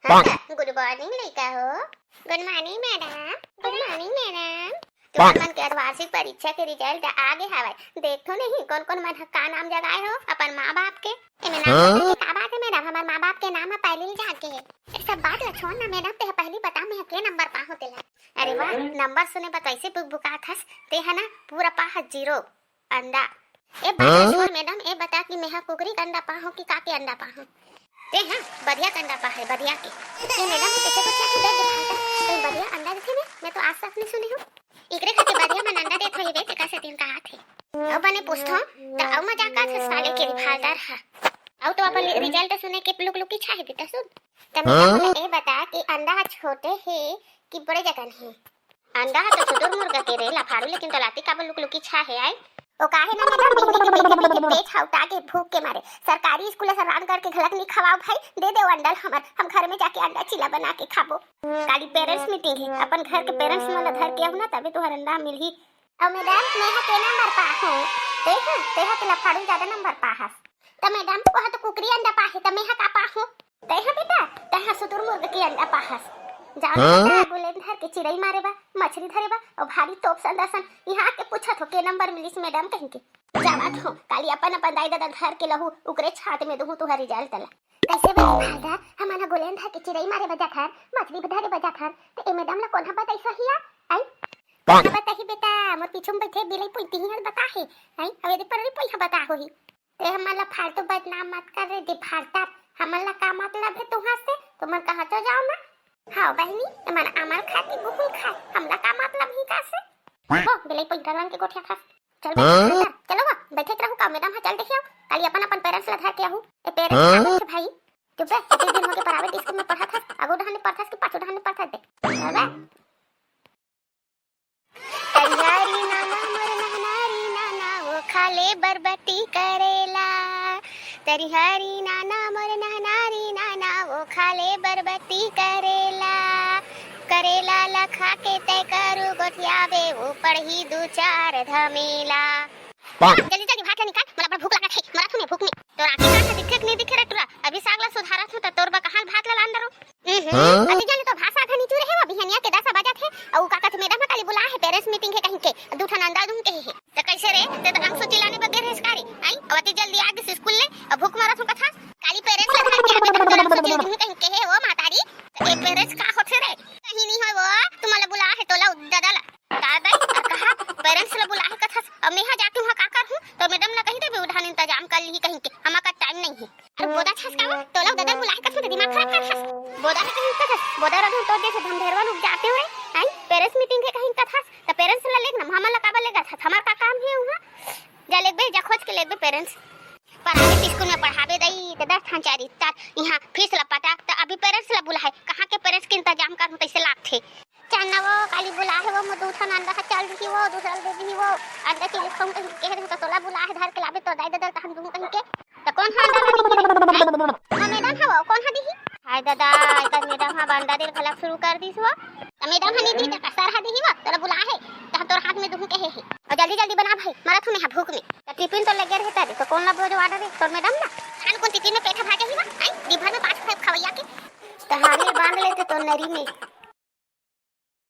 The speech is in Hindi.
हाँ, गुड मॉर्निंग लड़का हो। Good morning madam. Good morning madam. तुम्हार मन के आज वार्षिक परीक्षा के रिजल्ट आगे हवाय। देखो नहीं कौन कौन मन का नाम जगाए हो अपन माँ बाप के। एमे नाम के का बात है मैडम? हमार माँ बाप के नाम है पहले ही जाके है। ये सब बात ला छोड़ ना मैडम, ते पहली बता मैं के नंबर पा होते ला। अरे वाह, नंबर सुने बता कैसे बुक बुका थस ते है ना पूरा पा 0 अंडा। ए बात छोड़ मैडम, ए बता कि मैं कुकरी का अंडा पा हो कि का के अंडा पा हो? ते हाँ बढ़िया अंडा पा है बढ़िया के। ये मैडम कैसे कुछ क्या दे दिखाता तो बढ़िया अंडा देखे मैं तो आज तक नहीं सुनी हूँ। इकरे खाते बढ़िया मन अंडा देत होई रे ते कैसे दिन का थे। अब बने पूछतो त अब मजा का थे साले के फालदार है। अब तो अपन रिजल्ट सुने के लुक लुक की छाहे बेटा सुन। त मैं ए बता कि अंडा छोटे है कि बड़े जगन है? अंडा तो सुदूर मुर्गा के रे लाफाड़ू, लेकिन तो लाती का लुक लुक की छाहे आई ओ काहे ना मैडम तेज हौटा के भूख के मारे सरकारी स्कूल से रानगढ़ के घलक नहीं खवाओ भाई। दे दे अंडा हमर, हम घर में जाके अंडा चिला बना के खाबो। काली पेरेंट्स मीटिंग है, अपन घर के पेरेंट्स वाला घर के हो ना तभी तो अंडा मिलही। और मैडम मैं के नंबर पा हूं ते के लफाड़ू ज्यादा नंबर पा हस त मैडम को तो कुकरी अंडा पा है त मैं का पा हूं ते बेटा ते सुदूर मुर्गा के अंडा पा हस। जाओ बुलेट धर के चिड़ई मारे बा मछली धरे बा और भारी तोप संदसन यहाँ के पूछत हो के नंबर मिलिस मैडम कहीं के जावत हो काली अपन दाई दादा धर के लहू उकरे छात में दूं तुहर रिजल्ट ला कैसे फायदा हमारा गोलेन धर के चिड़ई मारे बजा खार मछली धरे बजा खार तो ए मैडम ला कोन बताई सही आई कौन बताही बेटा मोर पीछे में बैठे बिलाई पुलती ही बता है आई अबे दे पर भी पैसा बता होही ते हमारा फालतू बदनाम मत कर रे दे फालता हमारा का मतलब है तुहां से तुम कहां तो जाओ ना। हाँ बहनी मन अमर खाती बुकुल खा हमरा का मतलब ही का से ओ बिलाई पैंटरन के गोठिया खा चल चलो बा बैठे रहू का मैडम चल देखियो काली अपन पेरेंट्स ला घर के आहू ए पेरेंट्स भाई चुप है इतने दिन हो के प्राइवेट स्कूल में पढ़ा था अगो ढाने पढ़ा था कि पाछो ढाने पढ़ा दे चल तैयारी नाना मोर नहनारी नाना वो खाले बरबटी करेला तैयारी नाना मोर नहनारी नाना वो खाले बरबटी करेला करेला लखा के तय करू गोठियावे वो पढ़ी 2-4 धमेला। जल्दी जल्दी भात निकाल मला बड़ा भूख लगा है मरा थुने भूख में तो आके का दिखे नहीं दिखे रे टुरा अभी सागला सुधारत हूं त तोर बा कहां भात ला अंदर अभी जाने तो भाषा घनी चूरे है वो बिहनिया के 10 बजा थे और काका तो मैडम काली बुला है पेरेंट्स मीटिंग है कहीं के दूठन अंदाज दूं के है तो कैसे रे ते तो अंग चिल्लाने बगैर हिसकारी आई और अति जल्दी आ गई स्कूल ले और भूख मारत हूं कथा काली पेरेंट्स ला घर के आके तो अंग चिल्लाने दूं कहीं के है वो मातारी ए पेरेंट्स का होथे रे कहीं नहीं है वो तुम्हारा बुला है तोला दादा ला दादा कहा पेरेंट्स ला बुला है कथा अब मैं यहां जाके वहां का कर हूं तो मैडम ला कहीं तो उठाने इंतजाम कर ली कहीं के हमारा का टाइम नहीं है। अरे बोदा छसकावा तोला दादा बुला है कथा दिमाग खराब कर हस बोदा ने कहीं कथा बोदा रखो तो जैसे हम ढेरवा लोग जाते हुए आई पेरेंट्स मीटिंग के कहीं कथा तो पेरेंट्स ला लेना हमारा ला का लेगा था हमारा का काम है वहां जा लेग बे जा खोज के लेग बे पेरेंट्स प्राइवेट स्कूल में पढ़ावे दई त 10 थांचारी तार यहां फीस ला पता तो अभी पेरेंट्स ला बुला है कहां के पेरेंट्स के इंतजाम कर तैसे लाग थे चाना वो काली बुला है वो मैं दूठन अंडा चल दी वो दूसरा दे दी वो अंडा के लिखम कह रहे तो तोला बुला है धर के लावे तो दाई दादा तहन दूं कहीं के तो कौन हा अंडा हां मैडम है वो कौन हा दी हाय दादा इधर मैडम हा अंडा दे खलक शुरू कर दी वो तो मैडम हनी दी त सर हा दी वो तोला बुला है तो तोर हाथ में दूं कहे है और जल्दी जल्दी बना भाई मरा थू में भूख में तो टिफिन तो लगे रहता है तो कौन ला जो ऑर्डर है तो मैडम ना खान कौन टिफिन में पेठा भागे ही ना आई दिन भर में 5 खवैया के तो हारे बांध लेते तो नरी में